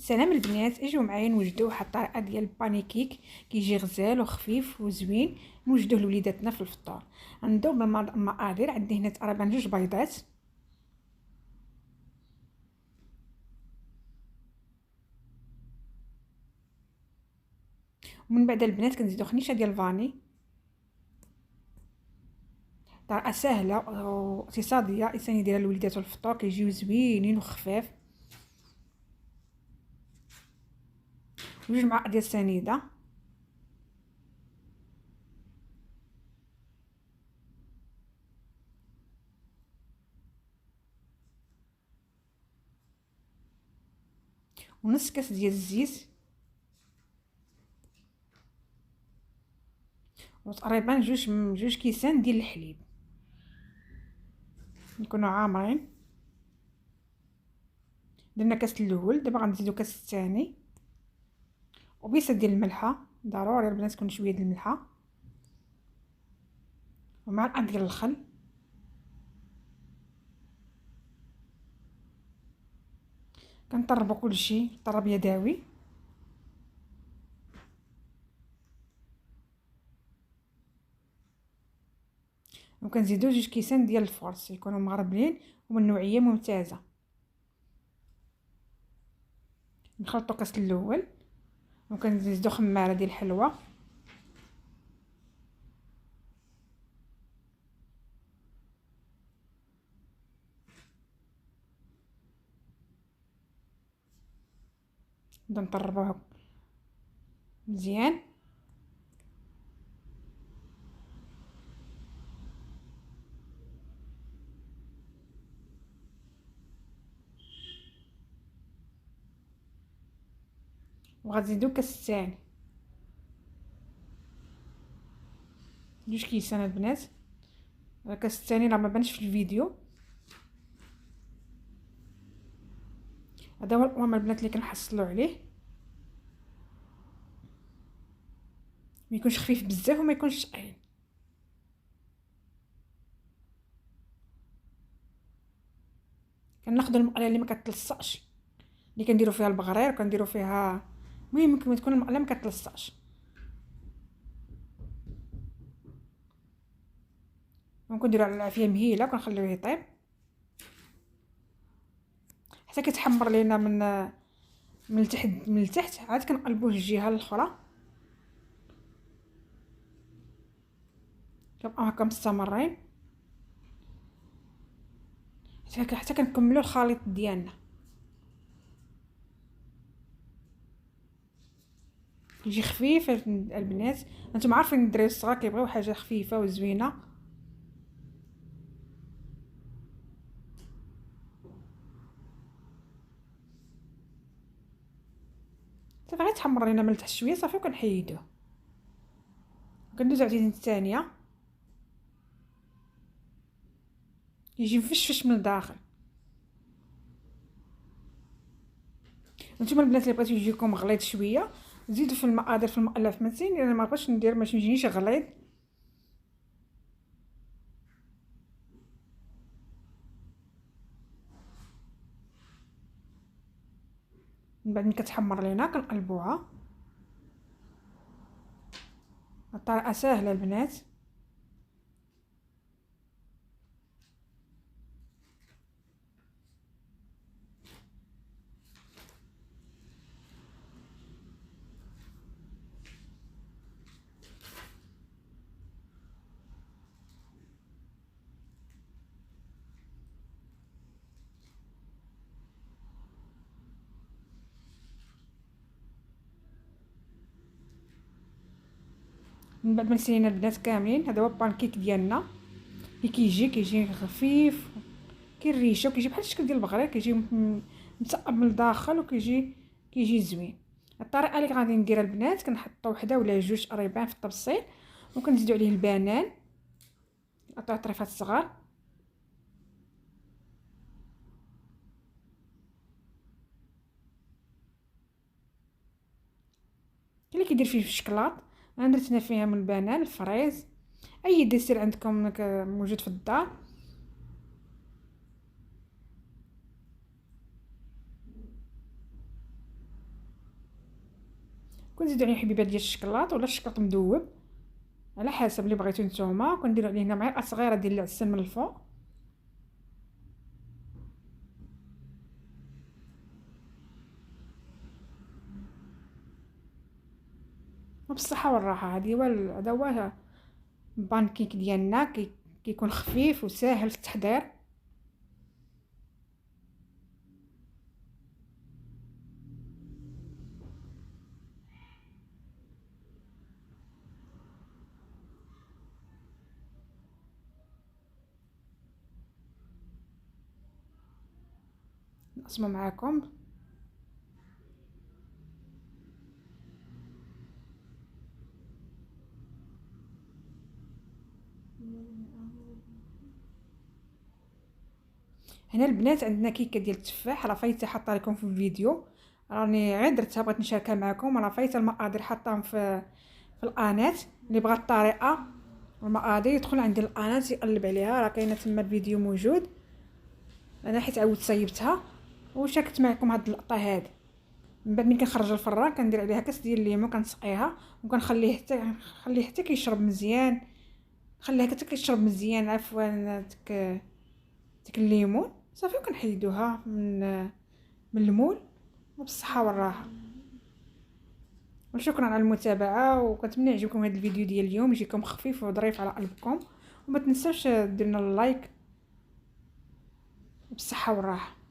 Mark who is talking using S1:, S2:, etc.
S1: سلام البنات، اجوا معايا نوجدوا واحد الطريقه ديال البانيكيك. كيجي غزال وخفيف وزوين نوجدوه لوليداتنا في الفطور. غنبداو بالمقادير. عندي هنا تقريبا 2 بيضات، ومن بعد البنات كنزيدو خنيشه ديال الفاني. طريقه سهله واقتصاديه انسان يديرها لوليداتو الفطور، كيجيو زوينين وخفاف. 2 معالق ديال السنيده، ونص كاس ديال الزيت، وتقريبا جوج كيسان ديال الحليب يكونوا عامرين. درنا كاس الاول، دابا غنزيدو كاس الثاني، وبيصه ديال الملحه. ضروري البنات تكون شويه ديال الملحه، ومعلقه ديال الخل، كنطربوا كلشي طرب يدوي. وكنزيدو 2 كيسان ديال الفرص يكونوا مغربلين ومن نوعيه ممتازه. نخلطوا كاس الاول، وكنزيدو خماره ديال الحلوه، نبدا نطربوها مزيان. وغتزيدو كاس الثاني، 2 كيسان البنات. الكاس الثاني راه ما بانش في الفيديو. هذا هو القوام البنات اللي كنحصلوا عليه، ما يكونش خفيف بزاف وما يكونش ثقيل. كناخذوا المقله اللي ما كتلصقش، اللي كنديروا فيها البغرير، وكنديروا فيها المهم ممكن تكون المقله ما كتلصقش. ممكن نديروا على العافيه مهيله وكنخليوه يطيب حتى كيتحمر لينا من التحت عاد كنقلبوه الجهه الاخرى. كنبقاو هكا مستمرين حتى كنكملوا الخليط ديالنا. يجي خفيف البنات، انتم عارفين الدراري الصغار كيبغيو حاجه خفيفه وزوينه. صافي غير تحمر لينا من التحت شويه صافي وكنحيدوه. كندوزو عاوتاني الثانيه، يجي مفشفش من الداخل. نتوما البنات اللي بغيتو يجيكم غليظ شويه زيدوا في المقادير في المؤلف متين. انا ما بغيتش ندير باش يجينيش غليظ. من بعد ملي كتحمر لينا كنقلبوها. الطريقه ساهله البنات. من بعد ما نسينا البنات كاملين، هذا هو البانكيك ديالنا. كيجي خفيف، كيريشه وكيجي بحال الشكل ديال البغرير، كيجي مثقب من الداخل وكيجي زوين. الطريقه اللي غادي نديرها البنات، كنحطوا وحده ولا 2 قريبان في الطبسيل، وكنزيدوا عليه البنان قطع طريفات صغار. اللي كيدير فيه في الشكلاط. انا درت هنا فيها من البنان، الفريز، اي ديسير عندكم موجود في الدار. كنزيدو عليه حبيبات ديال الشكلاط ولا الشكلاط مذوب على حسب اللي بغيتو نتوما. كنديروا عليه هنا معلقه صغيره ديال العسل من الفوق. وبالصحه والراحه. هذا هو البانكيك ديالنا، كيكون خفيف وسهل في التحضير. نقسمو معاكم. هنا البنات عندنا كيكه ديال التفاح، راه فايته حاطه لكم في الفيديو، راني غير درتها بغيت نشاركها معكم. راه فايته المقادير حاطاهم في القناه. اللي بغى الطريقه والمقادير يدخل عند القناه يقلب عليها، راه كاينه تما الفيديو موجود. انا حيت عاودت صايبتها وشاركت معكم هاد اللقطه هذه. من بعد ملي كنخرج الفران كندير عليها كاس ديال الليمون، كنسقيها وكنخليه حتى كيشرب مزيان. خليها حتى كيشرب مزيان عفوا ديك الليمون صافي. وكنحيدوها من المول. وبالصحه والراحه. وشكرا على المتابعه، وكنتمنى يعجبكم هذا الفيديو ديال اليوم، يجيكم خفيف وظريف على قلبكم. وما تنساوش ديروا اللايك. بالصحه والراحه.